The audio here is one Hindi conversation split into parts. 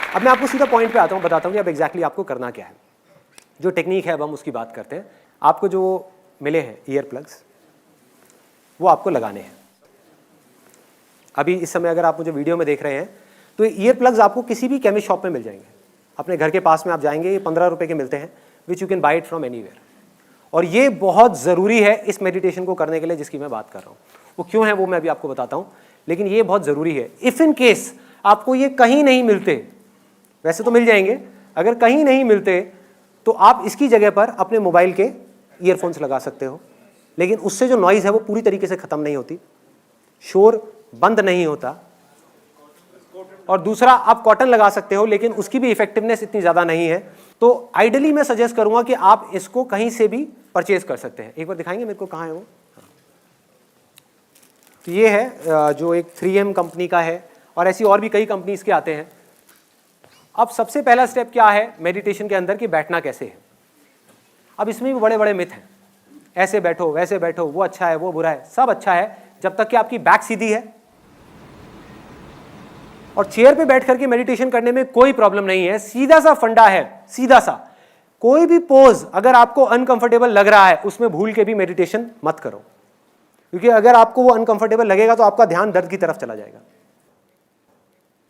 अब मैं आपको सीधा पॉइंट पे आता हूँ, बताता हूँ कि अब एग्जैक्टली आपको करना क्या है। जो टेक्निक है अब हम उसकी बात करते हैं। आपको जो मिले हैं ईयर प्लग्स, वो आपको लगाने हैं। अभी इस समय अगर आप मुझे वीडियो में देख रहे हैं तो ईयर प्लग्स आपको किसी भी केमिस्ट शॉप में मिल जाएंगे। अपने घर के पास में आप जाएंगे, ये 15 रुपये के मिलते हैं, which you can buy it from anywhere. और ये बहुत ज़रूरी है इस मेडिटेशन को करने के लिए जिसकी मैं बात कर रहा हूँ। वो क्यों है वो मैं अभी आपको बताता हूँ, लेकिन ये बहुत ज़रूरी है। इफ़ इन केस आपको ये कहीं नहीं मिलते, वैसे तो मिल जाएंगे, अगर कहीं नहीं मिलते तो आप इसकी जगह पर अपने मोबाइल के ईयरफोन्स लगा सकते हो, लेकिन उससे जो नॉइज़ है वो पूरी तरीके से ख़त्म नहीं होती, शोर बंद नहीं होता। और दूसरा, आप कॉटन लगा सकते हो, लेकिन उसकी भी इफेक्टिवनेस इतनी ज़्यादा नहीं है। तो आइडियली मैं सजेस्ट करूंगा कि आप इसको कहीं से भी परचेज कर सकते हैं। एक बार दिखाएंगे मेरे को, कहाँ है वो? तो ये है जो एक 3M कंपनी का है, और ऐसी और भी कई कंपनीज के आते हैं। अब सबसे पहला स्टेप क्या है मेडिटेशन के अंदर कि बैठना कैसे है। अब इसमें भी बड़े बड़े मिथ हैं, ऐसे बैठो वैसे बैठो, वो अच्छा है वो बुरा है। सब अच्छा है जब तक कि आपकी बैक सीधी है। और चेयर पे बैठ करके मेडिटेशन करने में कोई प्रॉब्लम नहीं है, सीधा सा फंडा है, सीधा सा। कोई भी पोज अगर आपको अनकंफर्टेबल लग रहा है उसमें भूल के भी मेडिटेशन मत करो, क्योंकि अगर आपको वो अनकंफर्टेबल लगेगा तो आपका ध्यान दर्द की तरफ चला जाएगा।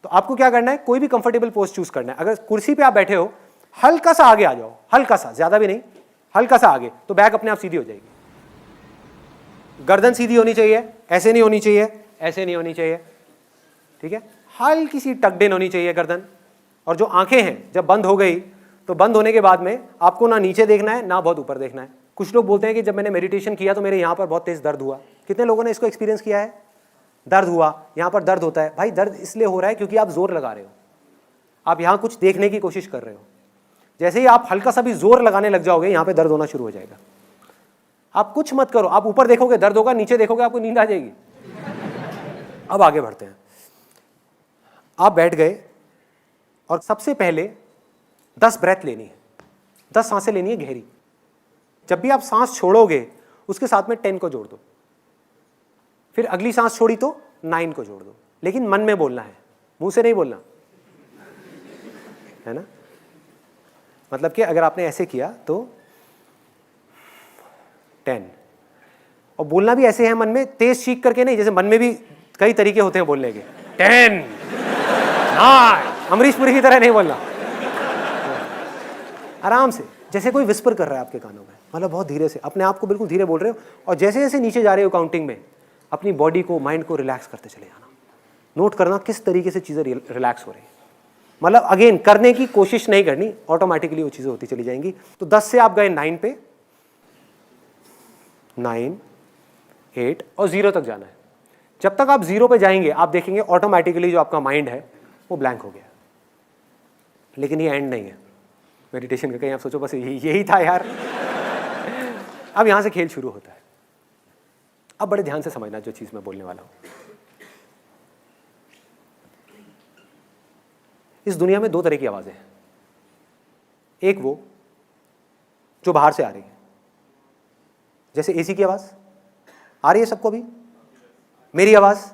तो आपको क्या करना है, कोई भी कंफर्टेबल पोज चूज करना है। अगर कुर्सी पे आप बैठे हो, हल्का सा आगे आ जाओ, हल्का सा, ज्यादा भी नहीं, हल्का सा आगे, तो बैक अपने आप सीधी हो जाएगी। गर्दन सीधी होनी चाहिए, ऐसे नहीं होनी चाहिए, ऐसे नहीं होनी चाहिए, ठीक है। हल्की सी टक्ड इन होनी चाहिए गर्दन। और जो आंखें हैं जब बंद हो गई तो बंद होने के बाद में आपको ना नीचे देखना है ना बहुत ऊपर देखना है। कुछ लोग बोलते हैं कि जब मैंने मेडिटेशन किया तो मेरे यहाँ पर बहुत तेज दर्द हुआ। कितने लोगों ने इसको एक्सपीरियंस किया है? दर्द हुआ, यहाँ पर दर्द होता है। भाई दर्द इसलिए हो रहा है क्योंकि आप जोर लगा रहे हो, आप यहाँ कुछ देखने की कोशिश कर रहे हो। जैसे ही आप हल्का सा भी जोर लगाने लग जाओगे यहाँ पे दर्द होना शुरू हो जाएगा। आप कुछ मत करो, आप ऊपर देखोगे दर्द होगा, नीचे देखोगे आपको नींद आ जाएगी। अब आगे बढ़ते हैं। आप बैठ गए और सबसे पहले 10 ब्रेथ लेनी है, 10 सांसें लेनी है गहरी। जब भी आप सांस छोड़ोगे उसके साथ में 10 को जोड़ दो, फिर अगली सांस छोड़ी तो 9 को जोड़ दो, लेकिन मन में बोलना है, मुंह से नहीं बोलना है ना। मतलब कि अगर आपने ऐसे किया तो 10, और बोलना भी ऐसे है मन में, तेज चीख करके नहीं। जैसे मन में भी कई तरीके होते हैं बोलने के, 10 9, अमरीश पुरी की तरह नहीं बोलना, आराम से, जैसे कोई विस्पर कर रहा है आपके कानों में, मतलब बहुत धीरे से, अपने आप को बिल्कुल धीरे बोल रहे हो। और जैसे जैसे नीचे जा रहे हो काउंटिंग में, अपनी बॉडी को, माइंड को रिलैक्स करते चले जाना। नोट करना किस तरीके से चीज़ें रिलैक्स हो रही हैं। मतलब अगेन करने की कोशिश नहीं करनी, ऑटोमेटिकली वो चीज़ें होती चली जाएंगी। तो 10 से आप गए 9 पे, 9 8 और 0 तक जाना है। जब तक आप 0 पे जाएंगे आप देखेंगे ऑटोमेटिकली जो आपका माइंड है वो ब्लैंक हो गया। लेकिन ये एंड नहीं है मेडिटेशन का। कहीं आप सोचो बस यही था यार। अब यहां से खेल शुरू होता है। अब बड़े ध्यान से समझना जो चीज मैं बोलने वाला हूं। इस दुनिया में 2 तरह की आवाजें हैं। एक वो जो बाहर से आ रही है, जैसे एसी की आवाज आ रही है सबको, भी मेरी आवाज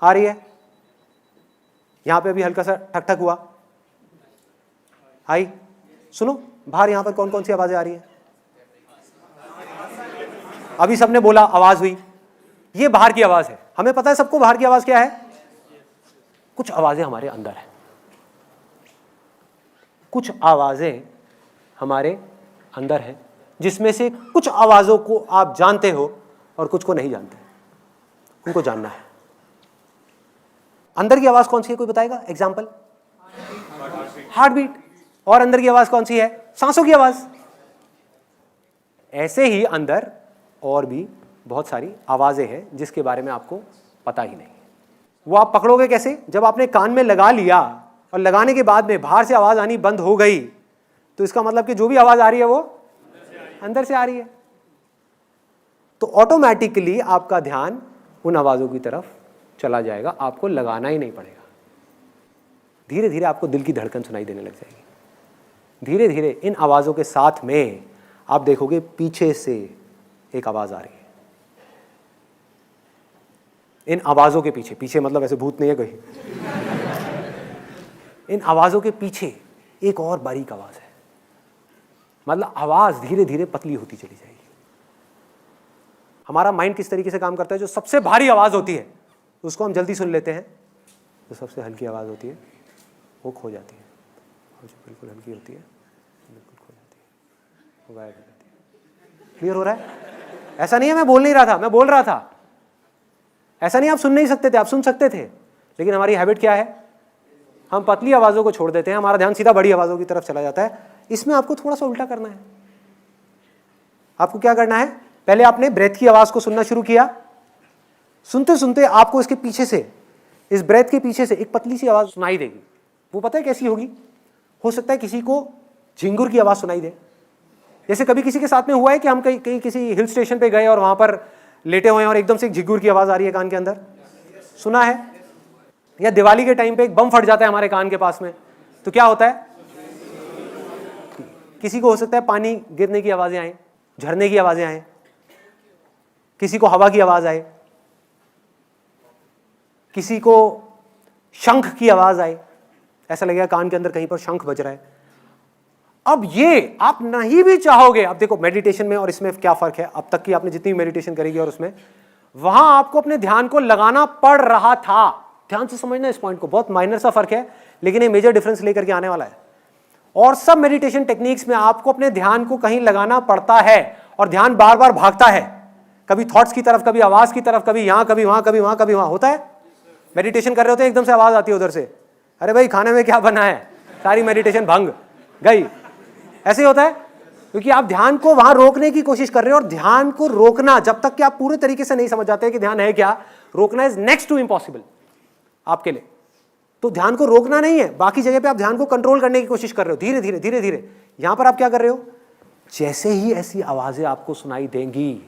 आ रही है, यहां पे अभी हल्का सा ठक ठक हुआ, आई। सुनो बाहर यहां पर कौन कौन सी आवाजें आ रही है? अभी सबने बोला आवाज हुई, ये बाहर की आवाज है। हमें पता है सबको बाहर की आवाज क्या है। कुछ आवाजें हमारे अंदर है, कुछ आवाजें हमारे अंदर है, जिसमें से कुछ आवाजों को आप जानते हो और कुछ को नहीं जानते। उनको जानना है। अंदर की आवाज कौन सी है, कोई बताएगा? Example, heart beat. और अंदर की आवाज कौन सी है? सांसों की आवाज। ऐसे ही अंदर और भी बहुत सारी आवाजें हैं जिसके बारे में आपको पता ही नहीं। वो आप पकड़ोगे कैसे? जब आपने कान में लगा लिया और लगाने के बाद में बाहर से आवाज आनी बंद हो गई, तो इसका मतलब कि जो भी आवाज आ रही है वो अंदर से आ रही है। तो ऑटोमेटिकली आपका ध्यान उन आवाजों की तरफ चला जाएगा, आपको लगाना ही नहीं पड़ेगा। धीरे धीरे आपको दिल की धड़कन सुनाई देने लग जाएगी। धीरे धीरे इन आवाजों के साथ में आप देखोगे पीछे से एक आवाज आ रही है। इन आवाजों के पीछे, पीछे मतलब ऐसे भूत नहीं है कोई, इन आवाज़ों के पीछे एक और बारीक आवाज़ है, मतलब आवाज़ धीरे धीरे पतली होती चली जाएगी। हमारा माइंड किस तरीके से काम करता है, जो सबसे भारी आवाज़ होती है उसको हम जल्दी सुन लेते हैं, जो सबसे हल्की आवाज़ होती है वो खो जाती है, और जो बिल्कुल हल्की होती है बिल्कुल खो जाती है, वो गायब हो जाती है। क्लियर हो रहा है? ऐसा नहीं है मैं बोल नहीं रहा था, मैं बोल रहा था। ऐसा नहीं आप सुन नहीं सकते थे, आप सुन सकते थे, लेकिन हमारी हैबिट क्या है, हम पतली आवाज़ों को छोड़ देते हैं, हमारा ध्यान सीधा बड़ी आवाज़ों की तरफ चला जाता है। इसमें आपको थोड़ा सा उल्टा करना है। आपको क्या करना है, पहले आपने ब्रेथ की आवाज़ को सुनना शुरू किया, सुनते सुनते आपको इसके पीछे से, इस ब्रेथ के पीछे से एक पतली सी आवाज़ सुनाई देगी। वो पता है कैसी होगी? हो सकता है किसी को झिंगुर की आवाज़ सुनाई दे। जैसे कभी किसी के साथ में हुआ है कि हम कहीं किसी हिल स्टेशन पे गए और वहाँ पर लेटे हुए हैं और एकदम से एक झिंगुर की आवाज़ आ रही है कान के अंदर, सुना है? या दिवाली के टाइम पे एक बम फट जाता है हमारे कान के पास में, तो क्या होता है? किसी को हो सकता है पानी गिरने की आवाज़ें आए, झरने की आवाज़ें आए, किसी को हवा की आवाज़ आए, किसी को शंख की आवाज़ आए, ऐसा लगेगा कान के अंदर कहीं पर शंख बज रहा है। अब ये आप नहीं भी चाहोगे, अब देखो मेडिटेशन में और इसमें क्या फ़र्क है, अब तक की आपने जितनी मेडिटेशन करेगी और उसमें, वहां आपको अपने ध्यान को लगाना पड़ रहा था। ध्यान से समझना इस पॉइंट को, बहुत माइनर सा फर्क है, लेकिन ये मेजर डिफरेंस लेकर के आने वाला है। और सब मेडिटेशन टेक्निक्स में आपको अपने ध्यान को कहीं लगाना पड़ता है, और ध्यान बार बार भागता है, कभी थॉट्स की तरफ, कभी आवाज की तरफ, कभी यहां, कभी वहां, कभी वहां, कभी वहां। होता है मेडिटेशन कर रहे होते हैं, एकदम से आवाज आती है उधर से, अरे भाई खाने में क्या बना है, सारी मेडिटेशन भंग गई। ऐसे ही होता है, क्योंकि आप ध्यान को वहां रोकने की कोशिश कर रहे हो, और ध्यान को रोकना जब तक कि आप पूरे तरीके से नहीं समझ जाते कि ध्यान है क्या, रोकना इज नेक्स्ट टू इम्पॉसिबल आपके लिए। तो ध्यान को रोकना नहीं है, बाकी जगह पे आप ध्यान को कंट्रोल करने की कोशिश कर रहे हो, धीरे धीरे धीरे धीरे। यहां पर आप क्या कर रहे हो, जैसे ही ऐसी आवाजें आपको सुनाई देंगी,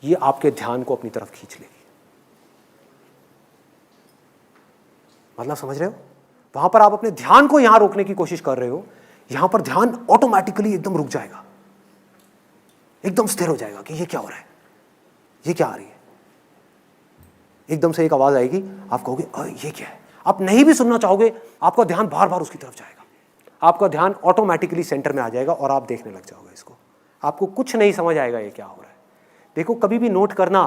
ये आपके ध्यान को अपनी तरफ खींच लेगी। मतलब समझ रहे हो? वहां पर आप अपने ध्यान को यहां रोकने की कोशिश कर रहे हो, यहां पर ध्यान ऑटोमेटिकली एकदम रुक जाएगा, एकदम स्थिर हो जाएगा कि ये क्या हो रहा है, ये क्या आ रही है। एकदम से एक आवाज आएगी, आप कहोगे ये क्या है, आप नहीं भी सुनना चाहोगे, आपका ध्यान बार बार उसकी तरफ जाएगा, आपका ध्यान ऑटोमेटिकली सेंटर में आ जाएगा और आप देखने लग जाओगे इसको। आपको कुछ नहीं समझ आएगा ये क्या हो रहा है। देखो कभी भी नोट करना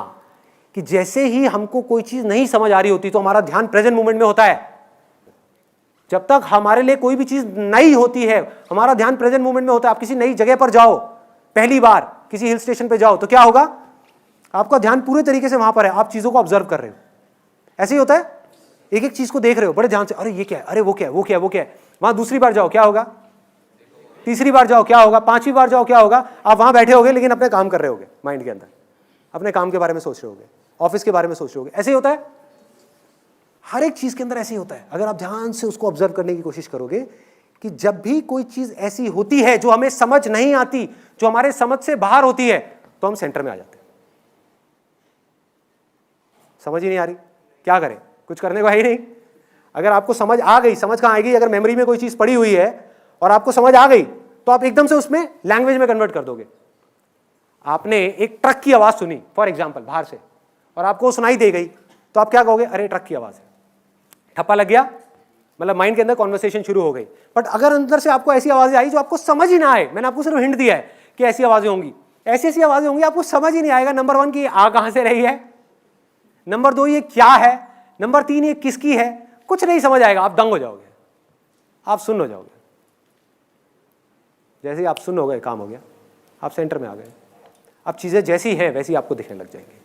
कि जैसे ही हमको कोई चीज नहीं समझ आ रही होती तो हमारा ध्यान प्रेजेंट मोमेंट में होता है। जब तक हमारे लिए कोई भी चीज नई होती है, हमारा ध्यान प्रेजेंट मोमेंट में होता है। आप किसी नई जगह पर जाओ, पहली बार किसी हिल स्टेशन पे जाओ, तो क्या होगा, आपका ध्यान पूरे तरीके से वहां पर है, आप चीजों को ऑब्जर्व कर रहे हो। ऐसे ही होता है, एक एक चीज को देख रहे हो बड़े ध्यान से, अरे ये क्या है, अरे वो क्या है, वो क्या है, वो क्या है। वहां दूसरी बार जाओ क्या होगा, तीसरी बार जाओ क्या होगा, पांचवी बार जाओ क्या होगा, आप वहां बैठे होगे लेकिन अपने काम कर रहे होगे, माइंड के अंदर अपने काम के बारे में सोच रहे होगे, ऑफिस के बारे में सोच रहे होगे। ऐसे ही होता है, हर एक चीज के अंदर ऐसे ही होता है। अगर आप ध्यान से उसको ऑब्जर्व करने की कोशिश करोगे कि जब भी कोई चीज ऐसी होती है जो हमें समझ नहीं आती, जो हमारे समझ से बाहर होती है, तो हम सेंटर में आ जाते हैं। समझ ही नहीं आ रही, क्या करें, कुछ करने को है ही नहीं। अगर आपको समझ आ गई, समझ कहां आएगी, अगर मेमोरी में कोई चीज पड़ी हुई है और आपको समझ आ गई, तो आप एकदम से उसमें लैंग्वेज में कन्वर्ट कर दोगे। आपने एक ट्रक की आवाज सुनी फॉर एग्जाम्पल बाहर से, और आपको सुनाई दे गई, तो आप क्या कहोगे, अरे ट्रक की आवाज है, ठप्पा लग गया, मतलब माइंड के अंदर कॉन्वर्सेशन शुरू हो गई। बट अगर अंदर से आपको ऐसी आवाजें आई जो आपको समझ ही ना आए, मैंने आपको सिर्फ हिंट दिया है कि ऐसी आवाजें होंगी, ऐसी ऐसी आवाजें होंगी, आपको समझ ही नहीं आएगा। नंबर 1 की आ कहां से रही है, नंबर 2 ये क्या है, नंबर 3 ये किसकी है, कुछ नहीं समझ आएगा, आप दंग हो जाओगे, आप सुन्न हो जाओगे। जैसे ही आप सुन्न हो गए, काम हो गया, आप सेंटर में आ गए। अब चीजें जैसी हैं वैसी आपको दिखने लग जाएंगी।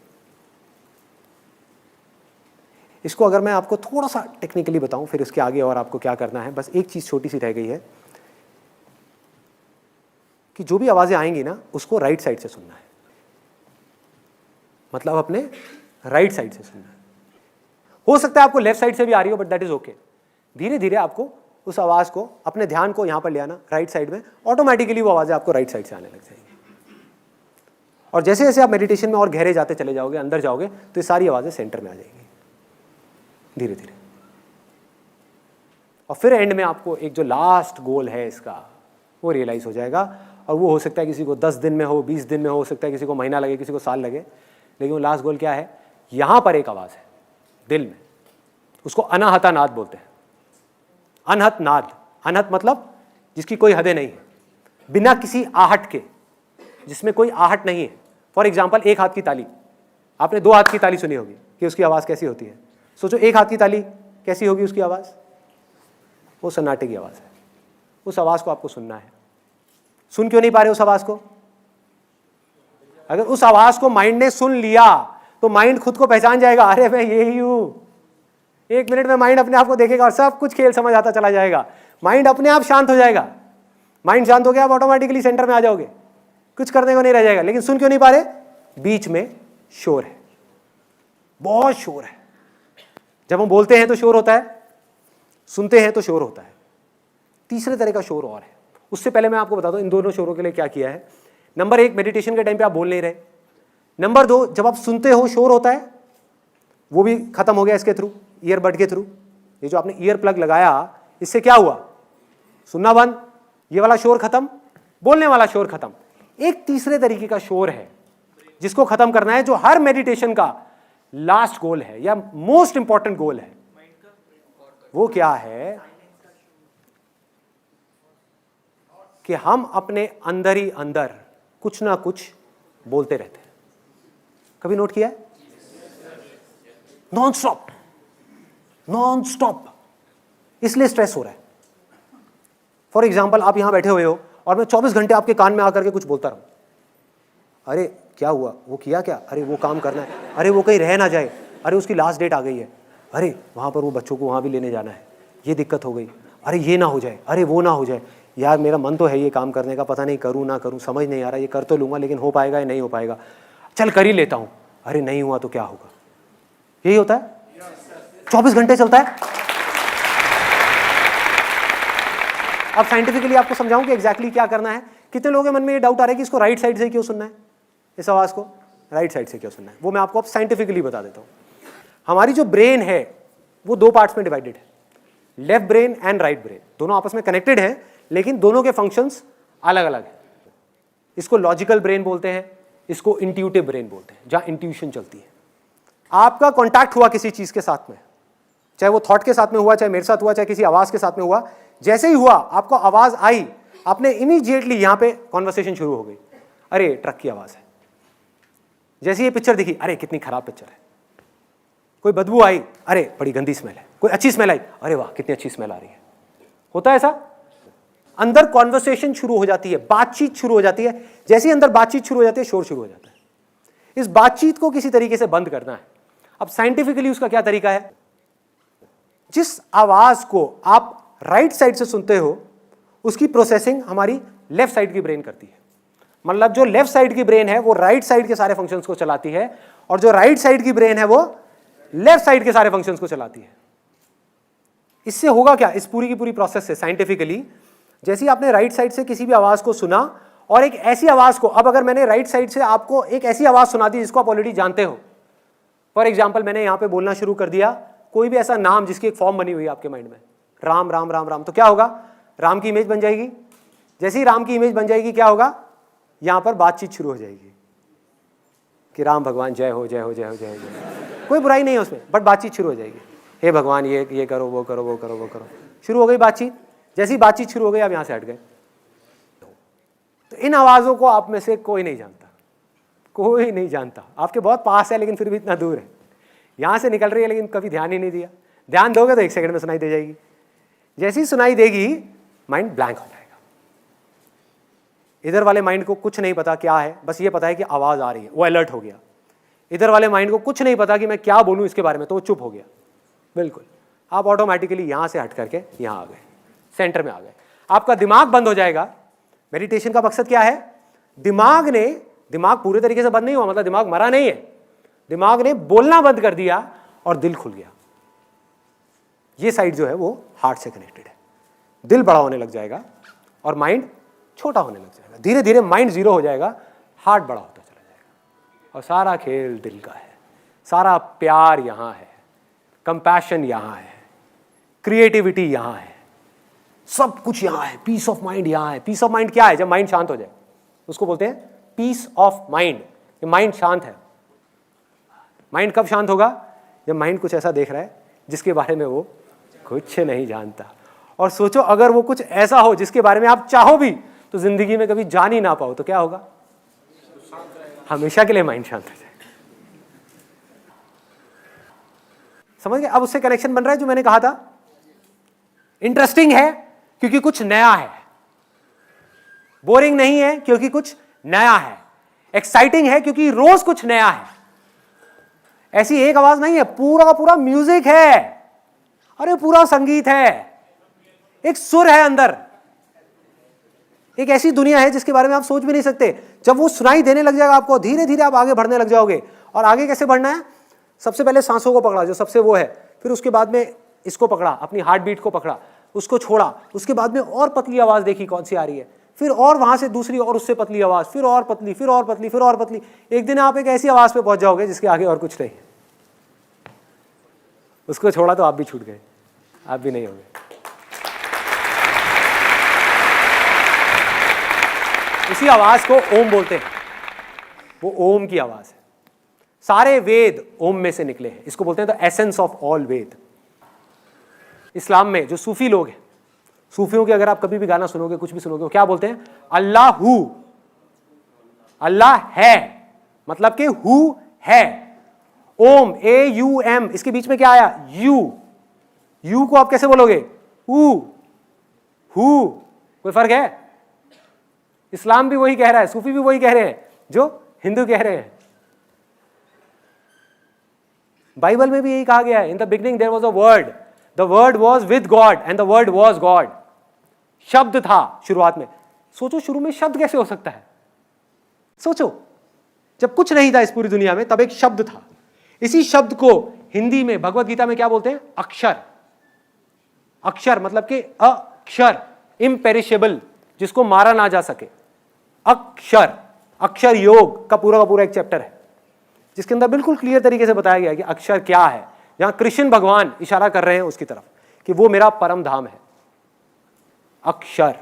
इसको अगर मैं आपको थोड़ा सा टेक्निकली बताऊं, फिर इसके आगे और आपको क्या करना है, बस एक चीज छोटी सी रह गई है कि जो भी आवाजें आएंगी ना, उसको राइट साइड से सुनना है, मतलब अपने राइट साइड से सुनना है। हो सकता है आपको लेफ्ट साइड से भी आ रही हो, बट दैट इज ओके। धीरे धीरे आपको उस आवाज को, अपने ध्यान को यहां पर ले आना, राइट साइड में, ऑटोमेटिकली वो आवाजें आपको राइट साइड से आने लग जाएंगी। और जैसे जैसे आप मेडिटेशन में और गहरे जाते चले जाओगे, अंदर जाओगे, तो ये सारी आवाजें सेंटर में आ जाएंगी धीरे धीरे। और फिर एंड में आपको एक जो लास्ट गोल है इसका, वो रियलाइज हो जाएगा। और वो हो सकता है किसी को 10 दिन में हो, 20 दिन में हो सकता है किसी को महीना लगे, किसी को साल लगे, लेकिन वो लास्ट गोल क्या है, यहां पर एक आवाज है दिल में, उसको अनाहता नाद बोलते हैं। अनहत नाद, अनहत मतलब जिसकी कोई हदें नहीं है, बिना किसी आहट के, जिसमें कोई आहट नहीं है। फॉर एग्जाम्पल एक हाथ की ताली, आपने दो हाथ की ताली सुनी होगी कि उसकी आवाज़ कैसी होती है। सोचो एक हाथ की ताली कैसी होगी उसकी आवाज़, वो सन्नाटे की आवाज़ है। उस आवाज़ को आपको सुनना है। सुन क्यों नहीं पा रहे उस आवाज़ को? अगर उस आवाज़ को माइंड ने सुन लिया तो माइंड खुद को पहचान जाएगा, अरे मैं यही हूँ। एक मिनट में माइंड अपने आप को देखेगा और सब कुछ खेल समझ आता चला जाएगा। माइंड अपने आप शांत हो जाएगा। माइंड शांत हो गया, आप ऑटोमेटिकली सेंटर में आ जाओगे, कुछ करने को नहीं रह जाएगा। लेकिन सुन क्यों नहीं पा रहे? बीच में शोर है, बहुत शोर है। जब हम बोलते हैं तो शोर होता है, सुनते हैं तो शोर होता है। तीसरे तरह का शोर और है। उससे पहले मैं आपको बता दूं इन दोनों शोरों के लिए क्या किया है। नंबर 1, मेडिटेशन के टाइम पे आप बोल नहीं रहे। नंबर 2, जब आप सुनते हो शोर होता है, वो भी खत्म हो गया इसके थ्रू, ईयरबड के थ्रू। ये जो आपने ईयर प्लग लगाया, इससे क्या हुआ? सुनना बंद, ये वाला शोर खत्म, बोलने वाला शोर खत्म। एक तीसरे तरीके का शोर है जिसको खत्म करना है, जो हर मेडिटेशन का लास्ट गोल है या मोस्ट इंपॉर्टेंट गोल है। वो क्या है कि हम अपने अंदर ही अंदर कुछ ना कुछ बोलते रहते हैं। कभी नोट किया है? Non stop, non stop. इसलिए स्ट्रेस हो रहा है। फॉर एग्जाम्पल, आप यहां बैठे हुए हो और मैं 24 घंटे आपके कान में आकर के कुछ बोलता रहूं। अरे क्या हुआ, वो किया क्या, अरे वो काम करना है, अरे वो कहीं रह ना जाए, अरे उसकी लास्ट डेट आ गई है, अरे वहाँ पर वो बच्चों को वहाँ भी लेने जाना है, ये दिक्कत हो गई, अरे ये ना हो जाए, अरे वो ना हो जाए। यार मेरा मन तो है ये काम करने का, पता नहीं करूँ ना करूँ, समझ नहीं आ रहा। ये कर तो लूँगा लेकिन हो पाएगा या नहीं हो पाएगा, चल कर ही लेता हूँ। अरे नहीं हुआ तो क्या होगा? यही होता है, 24 घंटे चलता है। अब साइंटिफिकली आपको समझाऊं कि एग्जैक्टली क्या करना है। कितने लोगों के मन में ये डाउट आ रहा है कि इसको राइट साइड से क्यों सुनना है, इस आवाज़ को राइट साइड से क्यों सुनना है? वो मैं आपको अब साइंटिफिकली बता देता हूँ। हमारी जो ब्रेन है वो 2 पार्ट्स में डिवाइडेड है, left brain and right brain. दोनों आपस में कनेक्टेड हैं लेकिन दोनों के फंक्शंस अलग अलग हैं। इसको लॉजिकल ब्रेन बोलते हैं, इसको इंट्यूटिव ब्रेन बोलते हैं, जहाँ इंट्यूशन चलती है। आपका कॉन्टैक्ट हुआ किसी चीज़ के साथ में, चाहे वो थॉट के साथ में हुआ, चाहे मेरे साथ हुआ, चाहे किसी आवाज़ के साथ में हुआ। जैसे ही हुआ, आपको आवाज़ आई, आपने इमीडिएटली यहाँ पे कॉन्वर्सेशन शुरू हो गई। अरे ट्रक की आवाज़ है। जैसे ये पिक्चर दिखी, अरे कितनी खराब पिक्चर है। कोई बदबू आई, अरे बड़ी गंदी स्मेल है। कोई अच्छी स्मेल आई, अरे वाह कितनी अच्छी स्मेल आ रही है। होता है ऐसा? अंदर कॉन्वर्सेशन शुरू हो जाती है, बातचीत शुरू हो जाती है। जैसे ही अंदर बातचीत शुरू हो जाती है, शोर शुरू हो जाता है। इस बातचीत को किसी तरीके से बंद करना है। अब साइंटिफिकली उसका क्या तरीका है? जिस आवाज को आप राइट साइड से सुनते हो, उसकी प्रोसेसिंग हमारी लेफ्ट साइड की ब्रेन करती है। मतलब जो लेफ्ट साइड की ब्रेन है वो राइट साइड के सारे फंक्शंस को चलाती है, और जो राइट साइड की ब्रेन है वो लेफ्ट साइड के सारे फंक्शंस को चलाती है। इससे होगा क्या, इस पूरी की पूरी प्रोसेस से साइंटिफिकली, जैसे ही आपने राइट साइड से किसी भी आवाज को सुना और एक ऐसी आवाज को, अब अगर मैंने राइट साइड से आपको एक ऐसी आवाज सुना दी जिसको आप ऑलरेडी जानते हो, फॉर एग्जाम्पल मैंने यहां पे बोलना शुरू कर दिया कोई भी ऐसा नाम जिसकी एक फॉर्म बनी हुई है आपके माइंड में, राम राम राम राम, तो क्या होगा? राम की इमेज बन जाएगी। जैसे ही राम की इमेज बन जाएगी, क्या होगा? यहां पर बातचीत शुरू हो जाएगी कि राम भगवान जय हो जय हो जय हो जय हो जय। कोई बुराई नहीं है उसमें, बट बातचीत शुरू हो जाएगी। हे भगवान ये करो वो करो वो करो वो करो, शुरू हो गई बातचीत। जैसी बातचीत शुरू हो गई, आप यहां से हट गए। तो इन आवाजों को आप में से कोई नहीं जानता, कोई नहीं जानता। आपके बहुत पास है लेकिन फिर भी इतना दूर है। यहां से निकल रही है लेकिन कभी ध्यान ही नहीं दिया। ध्यान दोगे तो 1 सेकंड में सुनाई दे जाएगी। जैसी सुनाई देगी, माइंड ब्लैंक हो जाएगा। इधर वाले माइंड को कुछ नहीं पता क्या है, बस ये पता है कि आवाज आ रही है, वो अलर्ट हो गया। इधर वाले माइंड को कुछ नहीं पता कि मैं क्या बोलूं इसके बारे में, तो वो चुप हो गया। बिल्कुल, आप ऑटोमेटिकली यहां से हट करके यहां आ गए, सेंटर में आ गए। आपका दिमाग बंद हो जाएगा। मेडिटेशन का मकसद क्या है? दिमाग पूरे तरीके से बंद नहीं हुआ, मतलब दिमाग मरा नहीं है। दिमाग ने बोलना बंद कर दिया और दिल खुल गया। ये साइड जो है वो हार्ट से कनेक्टेड है। दिल बड़ा होने लग जाएगा और माइंड छोटा होने लग जाएगा। धीरे धीरे माइंड 0 हो जाएगा, हार्ट बड़ा होता चला जाएगा। और सारा खेल दिल का है। सारा प्यार यहाँ है, कंपैशन यहाँ है, क्रिएटिविटी यहाँ है, सब कुछ यहाँ है। पीस ऑफ माइंड यहाँ है। पीस ऑफ माइंड क्या है? जब माइंड शांत हो जाए उसको बोलते हैं पीस ऑफ माइंड। माइंड शांत है। माइंड कब शांत होगा? जब माइंड कुछ ऐसा देख रहा है जिसके बारे में वो कुछ नहीं जानता, और सोचो अगर वो कुछ ऐसा हो जिसके बारे में आप चाहो भी तो जिंदगी में कभी जान ही ना पाओ, तो क्या होगा? हमेशा के लिए माइंड शांत हो जाए। समझ गए? अब उससे कनेक्शन बन रहा है जो मैंने कहा था। इंटरेस्टिंग है क्योंकि कुछ नया है, बोरिंग नहीं है क्योंकि कुछ नया है, एक्साइटिंग है क्योंकि रोज कुछ नया है। ऐसी एक आवाज नहीं है, पूरा का पूरा म्यूजिक है, अरे पूरा संगीत है, एक सुर है अंदर, एक ऐसी दुनिया है जिसके बारे में आप सोच भी नहीं सकते। जब वो सुनाई देने लग जाएगा आपको, धीरे धीरे आप आगे बढ़ने लग जाओगे। और आगे कैसे बढ़ना है? सबसे पहले सांसों को पकड़ा, जो सबसे वो है, फिर उसके बाद में इसको पकड़ा, अपनी हार्ट बीट को पकड़ा, उसको छोड़ा, उसके बाद में और पतली आवाज देखी कौन सी आ रही है, फिर और वहां से दूसरी और उससे पतली आवाज, फिर और पतली, फिर और पतली, फिर और पतली। एक दिन आप एक ऐसी आवाज पे पहुंच जाओगे जिसके आगे और कुछ नहीं है। उसको छोड़ा तो आप भी छूट गए, आप भी नहीं होंगे। इसी आवाज को ओम बोलते हैं, वो ओम की आवाज है। सारे वेद ओम में से निकले हैं, इसको बोलते हैं द एसेंस ऑफ ऑल वेद। इस्लाम में जो सूफी लोग हैं, सूफियों के अगर आप कभी भी गाना सुनोगे, कुछ भी सुनोगे, क्या बोलते हैं? अल्लाहू, अल्लाह है, मतलब कि हु है। ओम, AUM, इसके बीच में क्या आया? यू को आप कैसे बोलोगे? हु। कोई फर्क है? इस्लाम भी वही कह रहा है, सूफी भी वही कह रहे हैं जो हिंदू कह रहे हैं। बाइबल में भी यही कहा गया है, in the beginning there was a word, the word was with God and the word was God. शब्द था शुरुआत में। सोचो शुरू में शब्द कैसे हो सकता है? सोचो, जब कुछ नहीं था इस पूरी दुनिया में, तब एक शब्द था। इसी शब्द को हिंदी में भगवत गीता में क्या बोलते हैं? अक्षर। अक्षर मतलब कि अक्षर, इम्पेरिशेबल, जिसको मारा ना जा सके। अक्षर, अक्षर योग का पूरा एक चैप्टर है जिसके अंदर बिल्कुल क्लियर तरीके से बताया गया है कि अक्षर क्या है। जहां कृष्ण भगवान इशारा कर रहे हैं उसकी तरफ कि वो मेरा परम धाम है, अक्षर।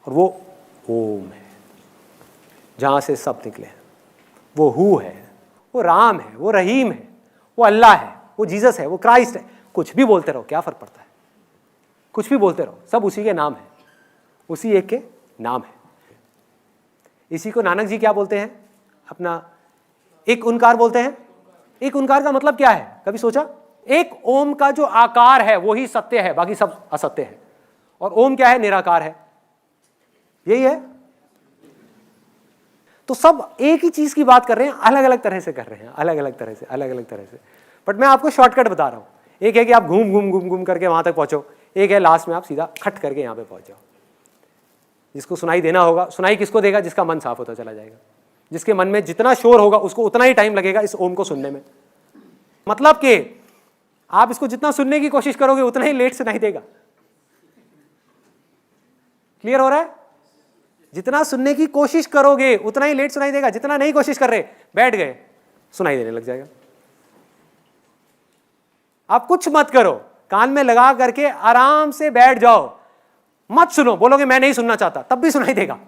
और वो ओम है, जहां से सब निकले हैं। वो हु है, वो राम है, वो रहीम है, वो अल्लाह है, वो जीसस है, वो क्राइस्ट है। कुछ भी बोलते रहो, क्या फर्क पड़ता है? कुछ भी बोलते रहो, सब उसी के नाम है, उसी एक के नाम है। इसी को नानक जी क्या बोलते हैं? अपना एक ओंकार बोलते हैं। एक ओंकार का मतलब क्या है, कभी सोचा? एक ओम का जो आकार है वो ही सत्य है, बाकी सब असत्य है। और ओम क्या है? निराकार है, यही है। तो सब एक ही चीज की बात कर रहे हैं, अलग अलग तरह से कर रहे हैं, अलग अलग तरह से। बट मैं आपको शॉर्टकट बता रहा हूं। एक है कि आप घूम करके वहां तक पहुंचो, एक है लास्ट में आप सीधा खट करके यहां पे पहुंच जाओ। जिसको सुनाई देना होगा, सुनाई किसको देगा? जिसका मन साफ होता चला जाएगा। जिसके मन में जितना शोर होगा उसको उतना ही टाइम लगेगा इस ओम को सुनने में। मतलब कि आप इसको जितना सुनने की कोशिश करोगे उतना ही लेट सुनाई देगा। क्लियर हो रहा है? जितना सुनने की कोशिश करोगे उतना ही लेट सुनाई देगा। जितना नहीं कोशिश कर रहे, बैठ गए, सुनाई देने लग जाएगा। आप कुछ मत करो, कान में लगा करके आराम से बैठ जाओ, मत सुनो। बोलोगे मैं नहीं सुनना चाहता, तब भी सुनाई देगा।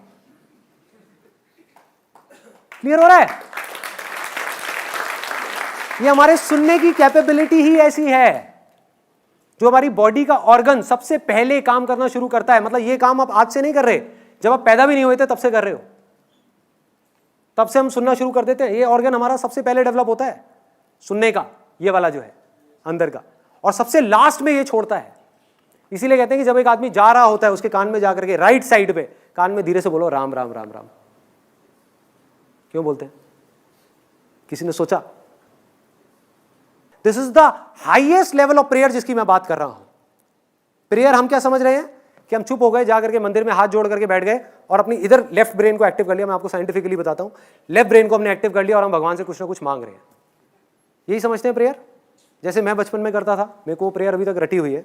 क्लियर हो रहा है? ये हमारे सुनने की कैपेबिलिटी ही ऐसी है। जो हमारी बॉडी का ऑर्गन सबसे पहले काम करना शुरू करता है, मतलब ये काम आप आज से नहीं कर रहे, जब आप पैदा भी नहीं हुए थे तब से कर रहे हो। तब से हम सुनना शुरू कर देते हैं। ये ऑर्गन हमारा सबसे पहले डेवलप होता है सुनने का, ये वाला जो है अंदर का, और सबसे लास्ट में ये छोड़ता है। इसीलिए कहते हैं कि जब एक आदमी जा रहा होता है उसके कान में जाकर के राइट साइड पे कान में धीरे से बोलो राम राम राम राम। क्यों बोलते हैं? किसी ने सोचा? This is the highest level of prayer जिसकी मैं बात कर रहा हूं। प्रेयर हम क्या समझ रहे हैं कि हम चुप हो गए, जाकर के मंदिर में हाथ जोड़ करके बैठ गए और अपनी इधर लेफ्ट ब्रेन को एक्टिव कर लिया। मैं आपको साइंटिफिकली बताता हूं, लेफ्ट ब्रेन को हमने एक्टिव कर लिया और हम भगवान से कुछ ना कुछ मांग रहे हैं। यही समझते हैं प्रेयर। जैसे मैं बचपन में करता था, मेरे को प्रेयर अभी तक रटी हुई है।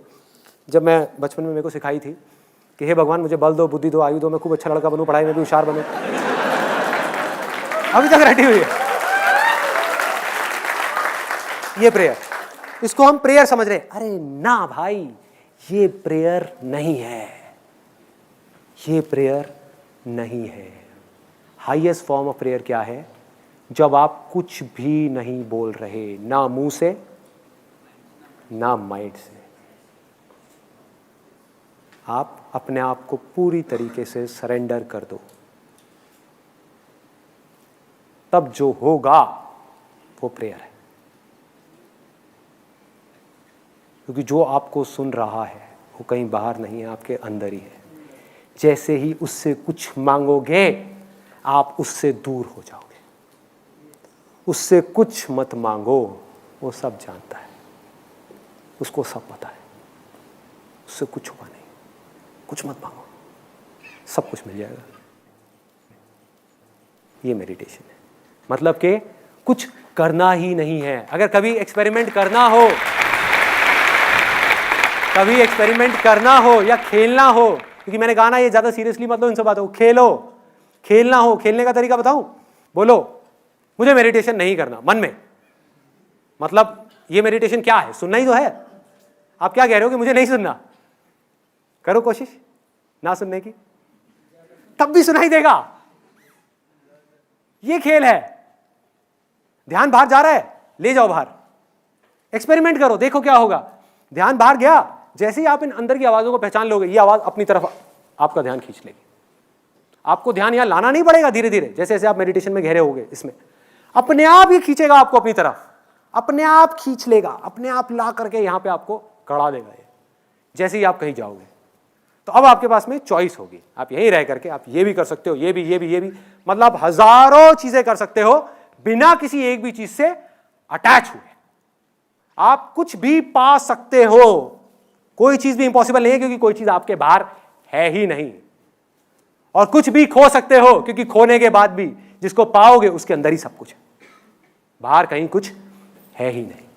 जब मैं बचपन में मेरे को सिखाई थी कि हे भगवान मुझे बल दो, बुद्धि दो, आयु दो, मैं खूब अच्छा लड़का बनूं, पढ़ाई में भी होशियार बनूं। अभी तक रटी हुई है ये प्रेयर। इसको हम प्रेयर समझ रहे हैं। अरे ना भाई, ये प्रेयर नहीं है, ये प्रेयर नहीं है। हाईएस्ट फॉर्म ऑफ प्रेयर क्या है? जब आप कुछ भी नहीं बोल रहे, ना मुंह से ना माइंड से, आप अपने आप को पूरी तरीके से सरेंडर कर दो, तब जो होगा वो प्रेयर है। क्योंकि जो आपको सुन रहा है वो कहीं बाहर नहीं है, आपके अंदर ही है। जैसे ही उससे कुछ मांगोगे आप उससे दूर हो जाओगे। उससे कुछ मत मांगो, वो सब जानता है, उसको सब पता है, उससे कुछ हुआ नहीं। कुछ मत मांगो, सब कुछ मिल जाएगा। ये मेडिटेशन है, मतलब कि कुछ करना ही नहीं है। अगर कभी एक्सपेरिमेंट करना हो, कभी एक्सपेरिमेंट करना हो या खेलना हो, क्योंकि मैंने कहा ना ये ज्यादा सीरियसली मत लो इन सब बातों को, खेलो। खेलना हो, खेलने का तरीका बताऊं? बोलो मुझे मेडिटेशन नहीं करना मन में, मतलब ये मेडिटेशन क्या है? सुनना ही तो है। आप क्या कह रहे हो कि मुझे नहीं सुनना? करो कोशिश ना सुनने की, तब भी सुनाई देगा। ये खेल है। ध्यान बाहर जा रहा है, ले जाओ बाहर, एक्सपेरिमेंट करो, देखो क्या होगा। ध्यान बाहर गया, जैसे ही आप इन अंदर की आवाजों को पहचान लोगे, ये आवाज अपनी तरफ आपका ध्यान खींच लेगी। आपको ध्यान यहां लाना नहीं पड़ेगा, धीरे धीरे जैसे जैसे आप मेडिटेशन में गहरे होगे, इसमें अपने आप ही खींचेगा आपको अपनी तरफ, अपने आप खींच लेगा, अपने आप ला करके यहां पे आपको कड़ा देगा ये, जैसे ही आप कहीं जाओगे। तो अब आपके पास में चॉइस होगी, आप यहीं रह करके आप ये भी कर सकते हो, ये भी, मतलब हजारों चीजें कर सकते हो बिना किसी एक भी चीज से अटैच हुए। आप कुछ भी पा सकते हो, कोई चीज भी इंपॉसिबल नहीं है, क्योंकि कोई चीज आपके बाहर है ही नहीं। और कुछ भी खो सकते हो, क्योंकि खोने के बाद भी जिसको पाओगे उसके अंदर ही सब कुछ है, बाहर कहीं कुछ है ही नहीं।